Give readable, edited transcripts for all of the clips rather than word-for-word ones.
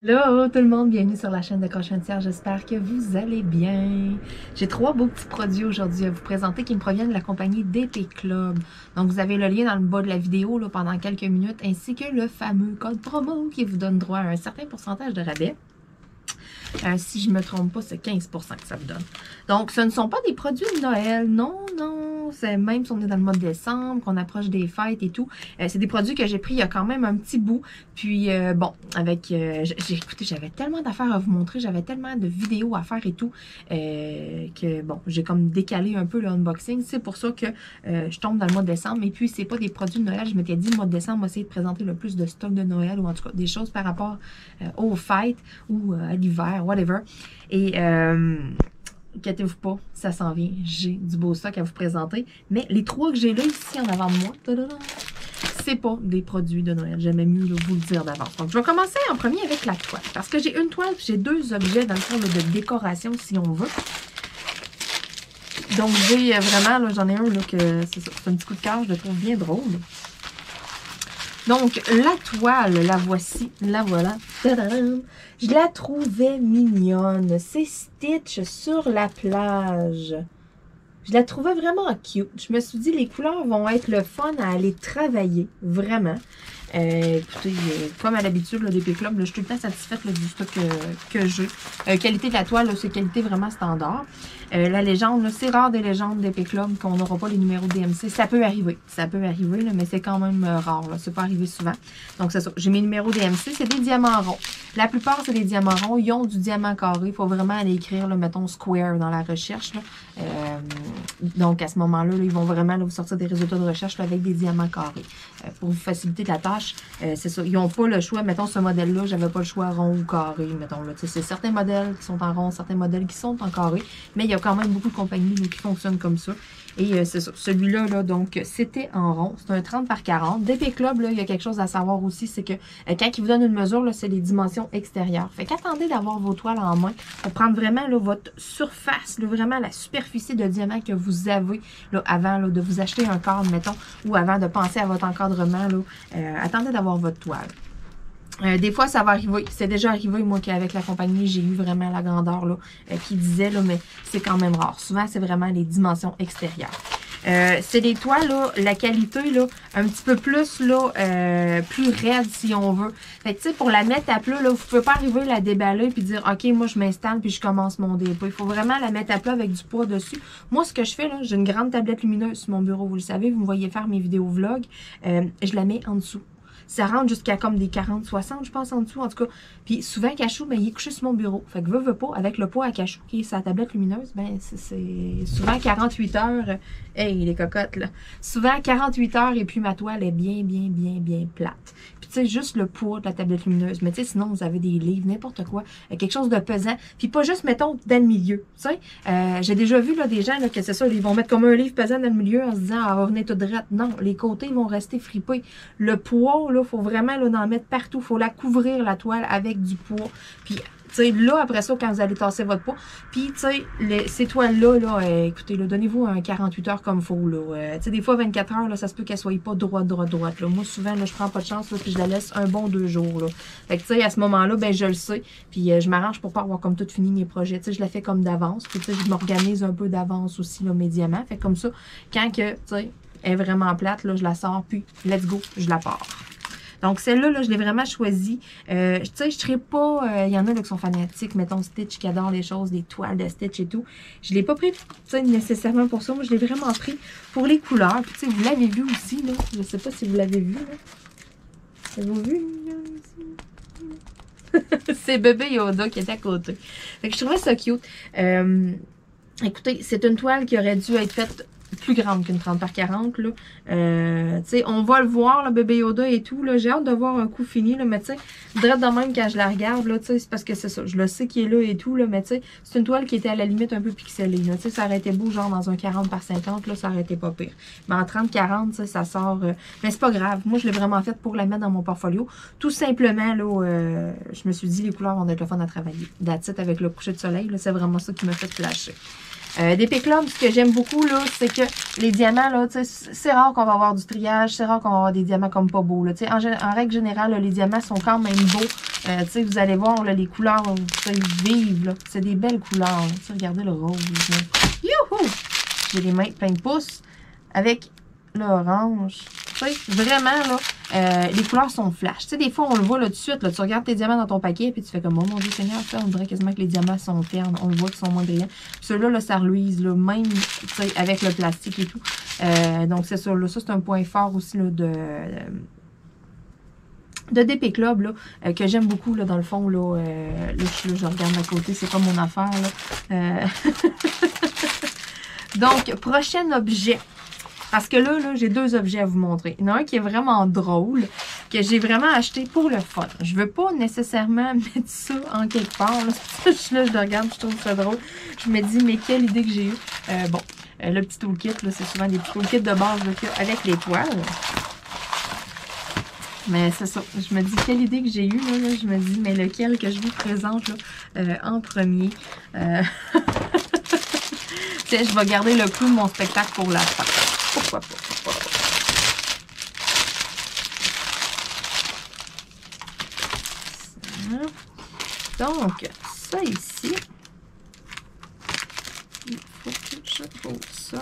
Hello tout le monde, bienvenue sur la chaîne de Crochetière, j'espère que vous allez bien. J'ai trois beaux petits produits aujourd'hui à vous présenter qui me proviennent de la compagnie DP Club. Donc vous avez le lien dans le bas de la vidéo là, pendant quelques minutes ainsi que le fameux code promo qui vous donne droit à un certain pourcentage de rabais. Si je ne me trompe pas, c'est 15% que ça vous donne. Donc, ce ne sont pas des produits de Noël. Non, non. C'est même si on est dans le mois de décembre, qu'on approche des fêtes et tout. C'est des produits que j'ai pris il y a quand même un petit bout. Puis, bon, avec... écoutez, j'avais tellement d'affaires à vous montrer. J'avais tellement de vidéos à faire et tout. Que, bon, j'ai comme décalé un peu le unboxing. C'est pour ça que je tombe dans le mois de décembre. Et puis, c'est pas des produits de Noël. Je m'étais dit, le mois de décembre, on va essayer de présenter le plus de stock de Noël. Ou en tout cas, des choses par rapport aux fêtes ou à l'hiver, whatever. Et inquiétez-vous pas, ça s'en vient. J'ai du beau stock à vous présenter. Mais les trois que j'ai là ici en avant de moi, c'est pas des produits de Noël. J'aimais mieux là, vous le dire d'avance. Donc, je vais commencer en premier avec la toile. Parce que j'ai une toile et j'ai deux objets dans le fond là, de décoration si on veut. Donc, j'ai vraiment, là, j'en ai un là, que c'est un petit coup de cœur, je le trouve bien drôle. Donc, la toile, la voici, la voilà. Tadam! Je la trouvais mignonne. C'est Stitch sur la plage. Je la trouvais vraiment cute. Je me suis dit, les couleurs vont être le fun à aller travailler, vraiment. Écoutez, comme à l'habitude, le DP Club, là, je suis tout le temps satisfaite là, du stock que j'ai. Qualité de la toile, c'est qualité vraiment standard. La légende, c'est rare des légendes DP Club qu'on n'aura pas les numéros DMC. Ça peut arriver, là, mais c'est quand même rare. C'est pas arrivé souvent. Donc, c'est ça. J'ai mes numéros DMC, c'est des diamants ronds. La plupart, c'est des diamants ronds. Ils ont du diamant carré. Il faut vraiment aller écrire, là, mettons, square dans la recherche. Là. Donc, à ce moment-là, là, ils vont vraiment là, vous sortir des résultats de recherche là, avec des diamants carrés. Pour vous faciliter la tâche, c'est ça. Ils n'ont pas le choix. Mettons, ce modèle-là, j'avais pas le choix rond ou carré. Mettons, là. C'est certains modèles qui sont en rond, certains modèles qui sont en carré. Mais il y a quand même beaucoup de compagnies là, qui fonctionnent comme ça. Et c'est ça. Celui-là, là, donc, c'était en rond. C'est un 30 par 40. DP Club, là, il y a quelque chose à savoir aussi, c'est que quand ils vous donnent une mesure, là, c'est les dimensions extérieures. Fait qu'attendez d'avoir vos toiles en main pour prendre vraiment là, votre surface, là, vraiment la superficie de diamant que vous avez là, avant là, de vous acheter un cadre, mettons, ou avant de penser à votre encadrement. Là, attendez d'avoir votre toile. Des fois, ça va arriver. C'est déjà arrivé, moi, qu'avec la compagnie, j'ai eu vraiment la grandeur là, qui disait, là, mais c'est quand même rare. Souvent, c'est vraiment les dimensions extérieures. C'est des toiles, là, la qualité, là, un petit peu plus, là, plus raide, si on veut. Fait que, tu sais, pour la mettre à plat, là, vous pouvez pas arriver à la déballer puis dire, OK, moi, je m'installe puis je commence mon dépôt. Il faut vraiment la mettre à plat avec du poids dessus. Moi, ce que je fais, là, j'ai une grande tablette lumineuse sur mon bureau, vous le savez, vous me voyez faire mes vidéos vlog. Je la mets en dessous. Ça rentre jusqu'à comme des 40, 60, je pense, en dessous, en tout cas. Puis souvent, Cachou, ben, il est couché sur mon bureau. Fait que veut pas, avec le poids à Cachou, qui est sa tablette lumineuse, ben, c'est souvent 48 heures. Hey, les cocottes, là. Souvent 48 heures, et puis ma toile est bien, bien, bien, bien plate. Puis, tu sais, juste le poids de la tablette lumineuse. Mais, tu sais, sinon, vous avez des livres, n'importe quoi. Quelque chose de pesant. Puis, pas juste, mettons, dans le milieu. Tu sais, j'ai déjà vu, là, des gens, là, que c'est ça, ils vont mettre comme un livre pesant dans le milieu en se disant, ah, va venir tout droit. Non, les côtés vont rester fripés. Le poids, là, faut vraiment, là, en mettre partout. Faut la couvrir, la toile, avec du poids. Puis, tu sais, là, après ça, quand vous allez tasser votre poids, puis, tu sais, ces toiles-là, là, écoutez, là, donnez-vous un 48 heures comme il faut, là. Tu sais, des fois, 24 heures, là, ça se peut qu'elle soit pas droite, là. Moi, souvent, là, je prends pas de chance, là, puis je la laisse un bon 2 jours, là. Fait que, tu sais, à ce moment-là, ben, je le sais, puis je m'arrange pour pas avoir comme tout fini mes projets. Tu sais, je la fais comme d'avance, puis, tu sais, je m'organise un peu d'avance aussi, là, mes diamants. Fait comme ça, quand que, tu sais, elle est vraiment plate, là, je la sors, puis, let's go, je la pars. Donc, celle-là, là, je l'ai vraiment choisie. Tu sais, je ne serais pas... Il y en a là, qui sont fanatiques, mettons Stitch, qui adorent les choses, des toiles de Stitch et tout. Je ne l'ai pas pris nécessairement pour ça. Moi, je l'ai vraiment pris pour les couleurs. Puis, tu sais, vous l'avez vu aussi, là. Je ne sais pas si vous l'avez vu, là. Avez-vous vu? C'est bébé Yoda qui est à côté. Fait que je trouvais ça cute. Écoutez, c'est une toile qui aurait dû être faite plus grande qu'une 30 par 40, là. Tu sais, on va le voir, le bébé Yoda et tout, là. J'ai hâte de voir un coup fini, là, mais tu sais, direct de même quand je la regarde, là, tu sais, c'est parce que c'est ça. Je le sais qu'il est là et tout, là, mais tu sais, c'est une toile qui était à la limite un peu pixelée, là. Tu sais, ça aurait été beau, genre, dans un 40 par 50, là, ça aurait été pas pire. Mais en 30-40, tu sais, ça sort... Mais c'est pas grave. Moi, je l'ai vraiment faite pour la mettre dans mon portfolio. Tout simplement, là, je me suis dit, les couleurs vont être le fun à travailler. That's it, avec le coucher de soleil, là, c'est vraiment ça qui m'a fait flasher. DP Club, ce que j'aime beaucoup, là, c'est que les diamants, là, c'est rare qu'on va avoir du triage, c'est rare qu'on va avoir des diamants comme pas beaux, là. En règle générale, là, les diamants sont quand même beaux Tu sais, vous allez voir, là, les couleurs, vives, là. C'est des belles couleurs. Tu sais, regardez le rose. Là. Youhou! J'ai les mains plein de pouces avec l'orange. Tu sais, vraiment, là, les couleurs sont flash. Tu sais, des fois, on le voit là tout de suite. Là, tu regardes tes diamants dans ton paquet, puis tu fais comme, oh mon Dieu Seigneur, ça, on dirait quasiment que les diamants sont ternes. On le voit qu'ils sont moins brillants. Ceux-là, là, ça reluise, là, même, tu sais, avec le plastique et tout. Donc, c'est ça, là. Ça, c'est un point fort aussi, là, de DP Club, là, que j'aime beaucoup, là, dans le fond, là, je regarde à côté, c'est pas mon affaire, là. Donc, prochain objet. Parce que là, j'ai deux objets à vous montrer. Il y en a un qui est vraiment drôle, que j'ai vraiment acheté pour le fun. Je veux pas nécessairement mettre ça en quelque part. Là, je le regarde, je trouve ça drôle. Je me dis, mais quelle idée que j'ai eue. Bon, le petit toolkit, là, c'est souvent des petits toolkits de base là, avec les poils. Mais c'est ça. Je me dis, quelle idée que j'ai eue. Là, je me dis, mais lequel que je vous présente là, en premier. Tiens, je vais garder le clou de mon spectacle pour la fin. Pourquoi pas? Ça. Donc, ça ici. Il faut que je pose ça.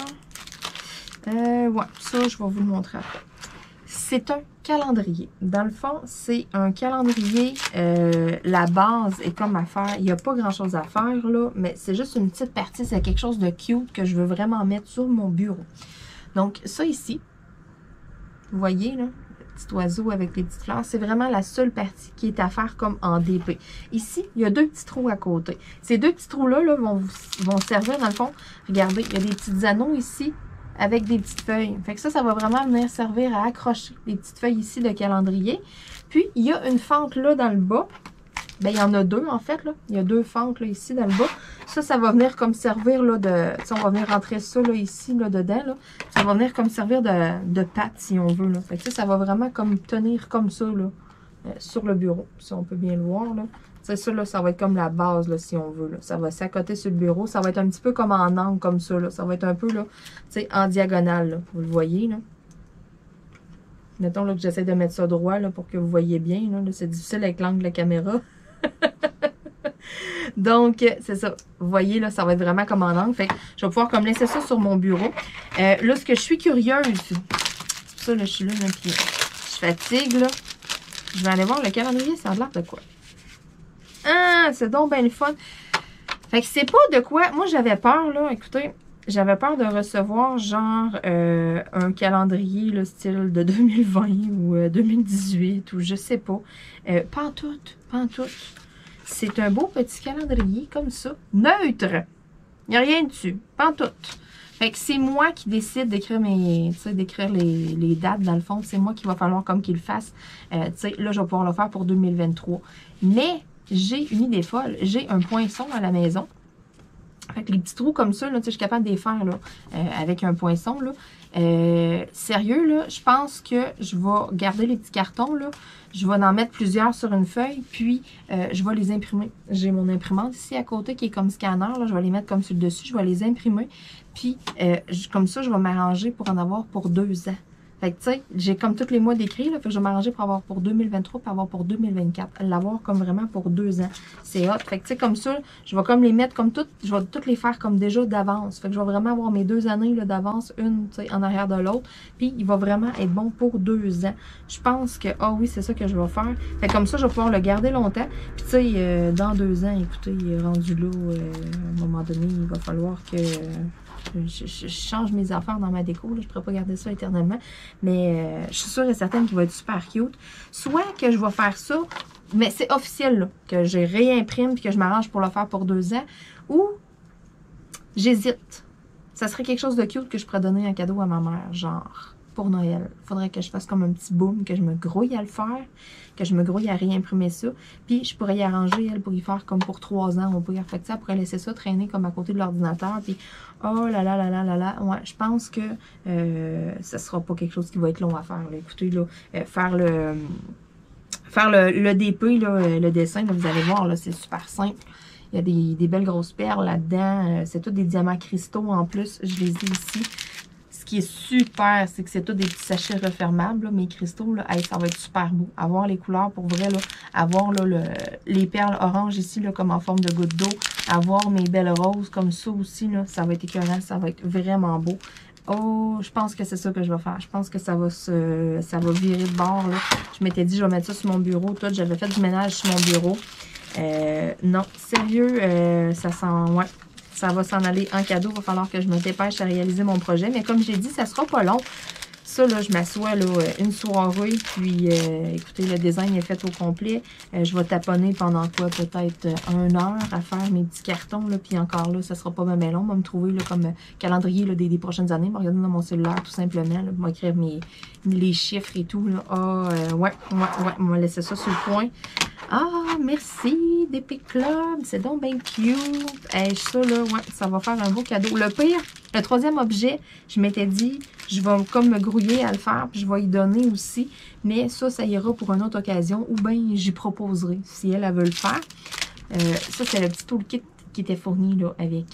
Ouais, ça, je vais vous le montrer après. C'est un calendrier. Dans le fond, c'est un calendrier. La base est comme à faire. Il n'y a pas grand-chose à faire, là, mais c'est juste une petite partie. C'est quelque chose de cute que je veux vraiment mettre sur mon bureau. Donc, ça ici, vous voyez, là, le petit oiseau avec les petites fleurs, c'est vraiment la seule partie qui est à faire comme en DP. Ici, il y a deux petits trous à côté. Ces deux petits trous-là là, vont servir, dans le fond, regardez, il y a des petits anneaux ici, avec des petites feuilles. Fait que ça va vraiment venir servir à accrocher les petites feuilles ici de calendrier. Puis, il y a une fente là dans le bas. Bien, il y en a deux, en fait, là. Il y a deux fentes, là, ici, dans le bas. Ça va venir comme servir, là, de... Tu sais, on va venir rentrer ça, là, ici, là, dedans, là. Ça va venir comme servir de patte, si on veut, là. Fait que ça va vraiment comme tenir comme ça, là, sur le bureau. Si on peut bien le voir, là. Tu sais, ça, là, ça va être comme la base, là, si on veut, là. Ça va s'accoter sur le bureau. Ça va être un petit peu comme en angle, comme ça, là. Ça va être un peu, là, tu sais, en diagonale, là. Vous le voyez, là. Mettons, là, que j'essaie de mettre ça droit, là, pour que vous voyez bien, là. C'est difficile avec l'angle de la caméra. Donc, c'est ça. Vous voyez, là, ça va être vraiment comme en angle. Fait que je vais pouvoir comme laisser ça sur mon bureau. Là, ce que je suis curieuse, c'est pour ça, là, je suis là, puis je fatigue, là. Je vais aller voir le calendrier, ça a l'air de quoi? Ah, c'est donc bien le fun. Fait que c'est pas de quoi... Moi, j'avais peur, là, écoutez, j'avais peur de recevoir, genre, un calendrier, là, style de 2020 ou 2018 ou je sais pas. Pantoute, pantoute. C'est un beau petit calendrier comme ça, neutre. Il n'y a rien dessus, pantoute. Fait que c'est moi qui décide d'écrire d'écrire les dates dans le fond. C'est moi qui va falloir comme qu'il le fasse. Tu sais, là, je vais pouvoir le faire pour 2023. Mais j'ai une idée folle. J'ai un poinçon à la maison. Fait que les petits trous comme ça, là, je suis capable de les faire là, avec un poinçon. Là. Sérieux, là, je pense que je vais garder les petits cartons. Là. Je vais en mettre plusieurs sur une feuille, puis je vais les imprimer. J'ai mon imprimante ici à côté qui est comme scanner. Là, je vais les mettre comme sur le dessus. Je vais les imprimer. Puis, comme ça, je vais m'arranger pour en avoir pour 2 ans. Fait que, tu sais, j'ai comme tous les mois d'écrit, là, fait que je vais m'arranger pour avoir pour 2023 puis avoir pour 2024. L'avoir comme vraiment pour 2 ans. C'est hot. Fait que, tu sais, comme ça, je vais comme les mettre comme toutes, je vais toutes les faire comme déjà d'avance. Fait que je vais vraiment avoir mes 2 années d'avance, une, tu sais, en arrière de l'autre. Puis, il va vraiment être bon pour 2 ans. Je pense que, ah oui, c'est ça que je vais faire. Fait que comme ça, je vais pouvoir le garder longtemps. Puis, tu sais, dans 2 ans, écoutez, rendu là, à un moment donné, il va falloir que... Je change mes affaires dans ma déco. Là. Je ne pourrais pas garder ça éternellement. Mais je suis sûre et certaine qu'il va être super cute. Soit que je vais faire ça, mais c'est officiel, là, que je réimprime et que je m'arrange pour le faire pour 2 ans. Ou j'hésite. Ça serait quelque chose de cute que je pourrais donner en cadeau à ma mère, genre pour Noël. Il faudrait que je fasse comme un petit boom, que je me grouille à le faire, que je me grouille à réimprimer ça. Puis je pourrais y arranger, elle, pour y faire comme pour 3 ans. On pourrait faire ça, elle pourrait laisser ça traîner comme à côté de l'ordinateur. Puis oh là là là là là là. Ouais, je pense que ça sera pas quelque chose qui va être long à faire. Là. Écoutez, là, faire le DP, là, le dessin, là, vous allez voir, là, c'est super simple. Il y a des belles grosses perles là-dedans. C'est tous des diamants cristaux en plus. Je les ai ici. Ce Ce qui est super, c'est que c'est tous des petits sachets refermables, là, mes cristaux, là, hey, ça va être super beau. Avoir les couleurs pour vrai, là, avoir là, les perles oranges ici, là, comme en forme de goutte d'eau, avoir mes belles roses comme ça aussi, là, ça va être écœurant, ça va être vraiment beau. Oh, je pense que c'est ça que je vais faire. Je pense que ça va virer de bord, là. Je m'étais dit, je vais mettre ça sur mon bureau. Tout, j'avais fait du ménage sur mon bureau. Non, sérieux, ça sent... Ouais, ça va s'en aller en cadeau. Il va falloir que je me dépêche à réaliser mon projet. Mais comme j'ai dit, ça sera pas long. Ça, là, je m'assois là, une soirée, puis écoutez, le design est fait au complet. Je vais taponner pendant quoi? Peut-être 1 heure à faire mes petits cartons, là, puis encore là, ça sera pas même long. Je vais me trouver là, comme calendrier là, des prochaines années. Je vais regarder dans mon cellulaire tout simplement. Là, je vais écrire les chiffres et tout. Là. Ouais, on va laisser ça sur le coin. Ah, merci, d'Epic Club. C'est donc bien cute. Hey, ça, là, ouais, ça va faire un beau cadeau. Le pire, le troisième objet, je m'étais dit, je vais comme me grouiller à le faire, puis je vais y donner aussi. Mais ça ira pour une autre occasion, ou bien j'y proposerai, si elle veut le faire. Ça, c'est le petit toolkit qui était fourni, là, avec...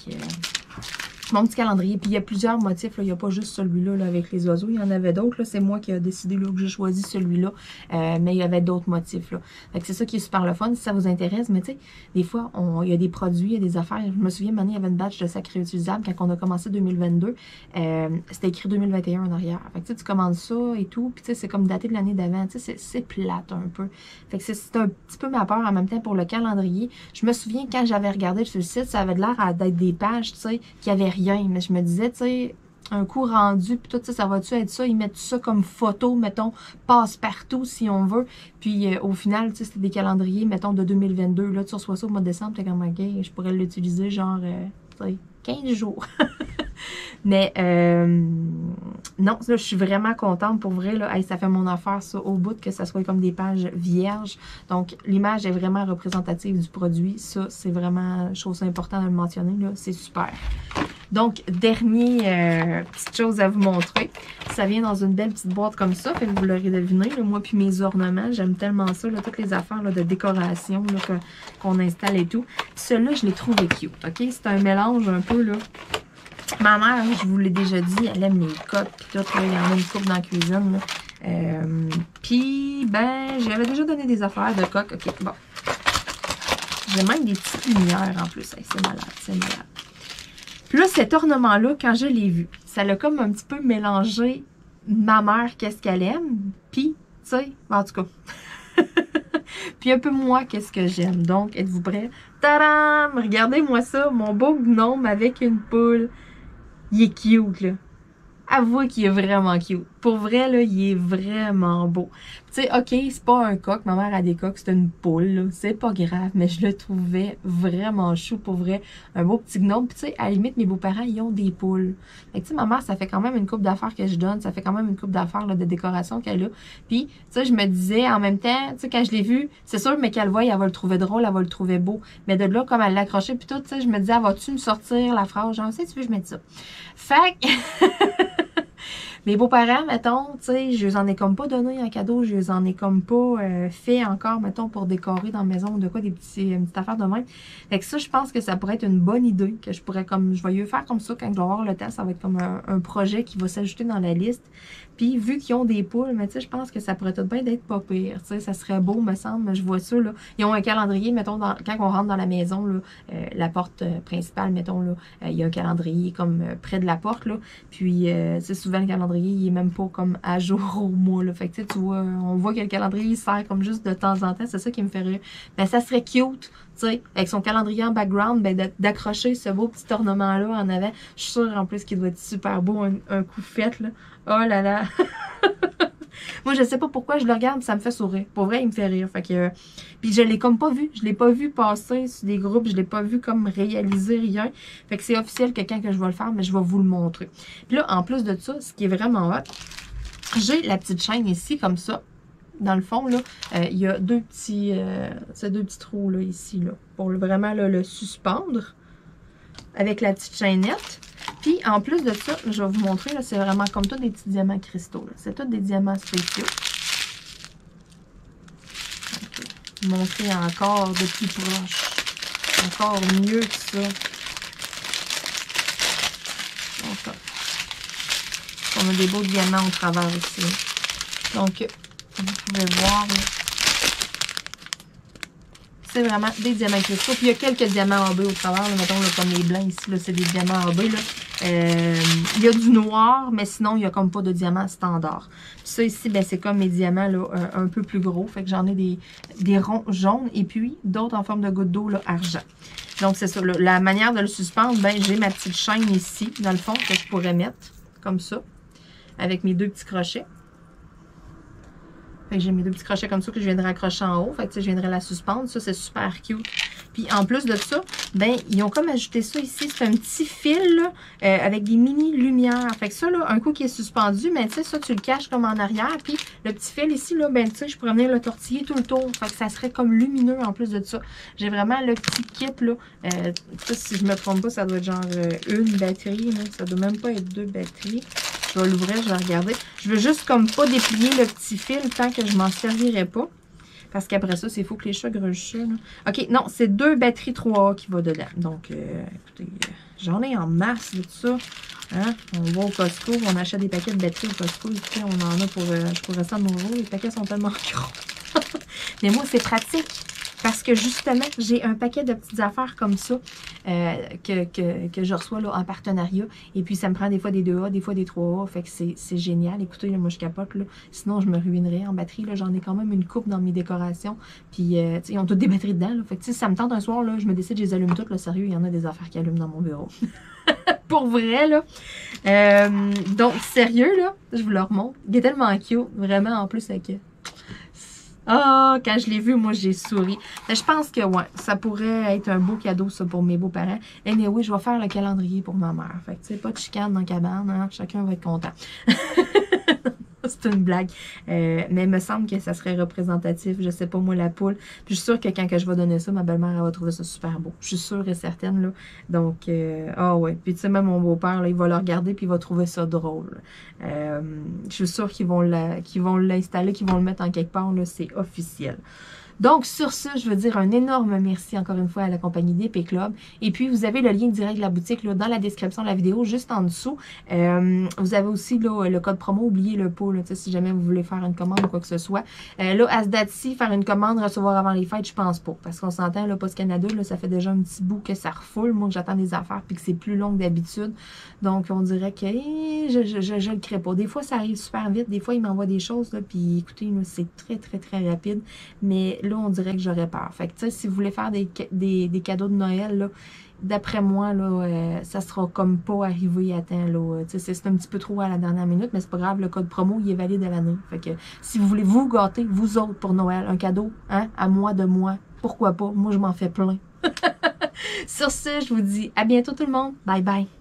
mon petit calendrier. Puis il y a plusieurs motifs. Là. Il n'y a pas juste celui-là là, avec les oiseaux. Il y en avait d'autres. C'est moi qui ai décidé là, que j'ai choisi celui-là. Mais il y avait d'autres motifs. C'est ça qui est super le fun si ça vous intéresse. Mais tu sais, des fois, il y a des produits, il y a des affaires. Je me souviens, il y avait une batch de sacs réutilisables quand on a commencé 2022. C'était écrit 2021 en arrière. Fait que tu commandes ça et tout. Puis tu sais, c'est comme daté de l'année d'avant. Tu sais, c'est plate un peu. Fait que c'est un petit peu ma peur en même temps pour le calendrier. Je me souviens quand j'avais regardé sur le site, ça avait l'air d'être des pages, tu sais, qui avaient rien. Mais je me disais, tu sais, un coup rendu, puis tout ça va-tu être ça? Ils mettent ça comme photo, mettons, passe-partout si on veut. Puis au final, tu sais, c'était des calendriers, mettons, de 2022. Là, tu reçois ça au mois de décembre, t'es comme, OK, je pourrais l'utiliser genre, tu sais, 15 jours. Mais non, là, je suis vraiment contente pour vrai. Là, hey, ça fait mon affaire, ça, au bout, que ça soit comme des pages vierges. Donc, l'image est vraiment représentative du produit. Ça, c'est vraiment chose importante de le mentionner. C'est super. Donc, dernière petite chose à vous montrer. Ça vient dans une belle petite boîte comme ça. Fait que vous l'aurez deviné. Là, moi puis mes ornements, j'aime tellement ça. Là, toutes les affaires là, de décoration qu'on installe et tout. Celui-là, je l'ai trouvé cute. OK? C'est un mélange un peu, là. Ma mère, je vous l'ai déjà dit, elle aime les coques. Puis tout, là, il y en a une coupe dans la cuisine. Puis, ben, j'avais déjà donné des affaires de coques. OK, bon. J'ai même des petites lumières en plus. Hey, c'est malade, c'est malade. Puis là, cet ornement-là, quand je l'ai vu, ça l'a comme un petit peu mélangé ma mère, qu'est-ce qu'elle aime, puis, tu sais, en tout cas, puis un peu moi, qu'est-ce que j'aime. Donc, êtes-vous prêts? Tadam! Regardez-moi ça, mon beau gnome avec une poule. Il est cute, là. Avouez qu'il est vraiment cute. Pour vrai, là, il est vraiment beau. Tu sais, OK, c'est pas un coq. Ma mère a des coqs, c'est une poule, là. C'est pas grave, mais je le trouvais vraiment chou, pour vrai. Un beau petit gnome. Puis tu sais, à la limite, mes beaux-parents, ils ont des poules. Fait que tu sais, ma mère, ça fait quand même une couple d'affaires que je donne. Ça fait quand même une couple d'affaires de décoration qu'elle a. Puis, tu sais, je me disais, en même temps, tu sais, quand je l'ai vu, c'est sûr, mais qu'elle voit, elle va le trouver drôle, elle va le trouver beau. Mais de là, comme elle l'accrochait, puis tout, tu sais, je me disais, vas-tu me sortir la phrase? Genre, sais, tu veux, je mette ça. Fait que... Mes beaux-parents, mettons, tu sais, je les en ai comme pas donné en cadeau, je les en ai comme pas fait encore, mettons, pour décorer dans la maison ou de quoi, une petite affaire de même. Fait que ça, je pense que ça pourrait être une bonne idée, que je pourrais comme, je vais y faire comme ça quand je vais avoir le temps, ça va être comme un projet qui va s'ajouter dans la liste. Puis, vu qu'ils ont des poules, mais tu sais, je pense que ça pourrait tout bien d'être pas pire, tu sais, ça serait beau, me semble, je vois ça, là. Ils ont un calendrier, mettons, quand on rentre dans la maison, là, la porte principale, mettons, là, il y a un calendrier comme près de la porte, là, puis, c'est souvent le calendrier, il est même pas comme à jour au mois, là, fait que tu vois, on voit que le calendrier, il sert comme juste de temps en temps, c'est ça qui me fait rire. Ben, ça serait cute, tu sais, avec son calendrier en background, ben, d'accrocher ce beau petit ornement-là en avant. Je suis sûre, en plus, qu'il doit être super beau, un coup fait, là. Oh là là! Moi, je sais pas pourquoi je le regarde, ça me fait sourire. Pour vrai, il me fait rire. Fait que, puis je l'ai comme pas vu. Je l'ai pas vu passer sur des groupes. Je l'ai pas vu comme réaliser rien. Fait que c'est officiel que quand que je vais le faire, mais je vais vous le montrer. Puis là, en plus de ça, ce qui est vraiment hot, j'ai la petite chaîne ici, comme ça. Dans le fond, là, il y a deux petits trous, là, ici, là, pour vraiment là, le suspendre avec la petite chaînette. Puis, en plus de ça, je vais vous montrer, c'est vraiment comme tous des petits diamants cristaux. C'est tous des diamants spéciaux. Okay. Montrer encore de plus proche. Encore mieux que ça. Okay. On a des beaux diamants au travers aussi. Donc, vous pouvez voir, c'est vraiment des diamants cristaux. Puis il y a quelques diamants AB au travers. Là, mettons, là, comme les blancs ici, c'est des diamants AB. Là. Il y a du noir, mais sinon, il n'y a comme pas de diamants standard. Puis ça ici, ben, c'est comme mes diamants là, un peu plus gros. Fait que j'en ai des ronds jaunes et puis d'autres en forme de goutte d'eau argent. Donc, c'est ça. Là, la manière de le suspendre, ben, j'ai ma petite chaîne ici, dans le fond, que je pourrais mettre comme ça, avec mes deux petits crochets. Fait que j'ai mes deux petits crochets comme ça que je viendrai accrocher en haut. Fait que je viendrai la suspendre. Ça, c'est super cute. Puis en plus de ça, ben ils ont comme ajouté ça ici. C'est un petit fil là, avec des mini lumières. Fait que ça, là, un coup qui est suspendu, ben tu sais, ça, tu le caches comme en arrière. Puis le petit fil ici, là, ben tu sais, je pourrais venir le tortiller tout le tour. Fait que ça serait comme lumineux en plus de ça. J'ai vraiment le petit kit là. Ça, si je me trompe pas, ça doit être genre une batterie. Là. Ça doit même pas être deux batteries. Je vais l'ouvrir, je vais regarder. Je veux juste comme pas déplier le petit fil tant que je m'en servirai pas. Parce qu'après ça, c'est fou que les chats gruchent ça. Là. OK, non, c'est 2 batteries 3A qui va dedans. Donc, écoutez, j'en ai en masse de tout ça. Hein? On va au Costco, on achète des paquets de batteries au Costco. Écoutez, on en a pour, je pourrais ça de mon jour. Les paquets sont tellement gros. Mais moi, c'est pratique. Parce que justement, j'ai un paquet de petites affaires comme ça que je reçois là, en partenariat. Et puis, ça me prend des fois des 2A, des fois des 3A. Fait que c'est génial. Écoutez, là, moi, je capote. Là. Sinon, je me ruinerais en batterie. J'en ai quand même une coupe dans mes décorations. Puis, ils ont toutes des batteries dedans. Là. Fait que, ça me tente un soir, là, je me décide, je les allume toutes. Là, sérieux, il y en a des affaires qui allument dans mon bureau. Pour vrai, là. Donc, sérieux, là, je vous le remontre. Il est tellement cute. Vraiment, en plus, avec... Ah, quand je l'ai vu, moi, j'ai souri. Mais je pense que, ouais, ça pourrait être un beau cadeau, ça, pour mes beaux-parents. Et oui, je vais faire le calendrier pour ma mère. Fait que, tu sais, pas de chicane dans la cabane, hein? Chacun va être content. C'est une blague. Mais il me semble que ça serait représentatif. Je sais pas, moi, la poule. Puis je suis sûre que quand je vais donner ça, ma belle-mère, elle va trouver ça super beau. Je suis sûre et certaine, là. Donc, ouais. Puis tu sais, même mon beau-père, là, il va le regarder puis il va trouver ça drôle. Je suis sûre qu'ils vont l'installer, qu'ils vont le mettre en quelque part, là. C'est officiel. Donc, sur ce, je veux dire un énorme merci encore une fois à la compagnie d'Épée Club. Et puis, vous avez le lien direct de la boutique là, dans la description de la vidéo, juste en dessous. Vous avez aussi là, le code promo, oubliez le pot, là, si jamais vous voulez faire une commande ou quoi que ce soit. Là, à ce date-ci, faire une commande, recevoir avant les fêtes, je pense pas. Parce qu'on s'entend, là, Post Canada, là, ça fait déjà un petit bout que ça refoule. Moi, que j'attends des affaires puis que c'est plus long que d'habitude. Donc, on dirait que je le crée pas. Des fois, ça arrive super vite. Des fois, ils m'envoient des choses, là, puis écoutez, c'est très, très, très rapide. Mais là, on dirait que j'aurais peur. Fait que, tu sais, si vous voulez faire des cadeaux de Noël, là, d'après moi, là, ça sera comme pas arrivé à temps, là. Tu sais, c'est un petit peu trop à la dernière minute, mais c'est pas grave, le code promo, il est valide à l'année. Fait que, si vous voulez vous gâter, vous autres, pour Noël, un cadeau, hein, à moi, de moi, pourquoi pas? Moi, je m'en fais plein. Sur ce, je vous dis à bientôt tout le monde. Bye bye.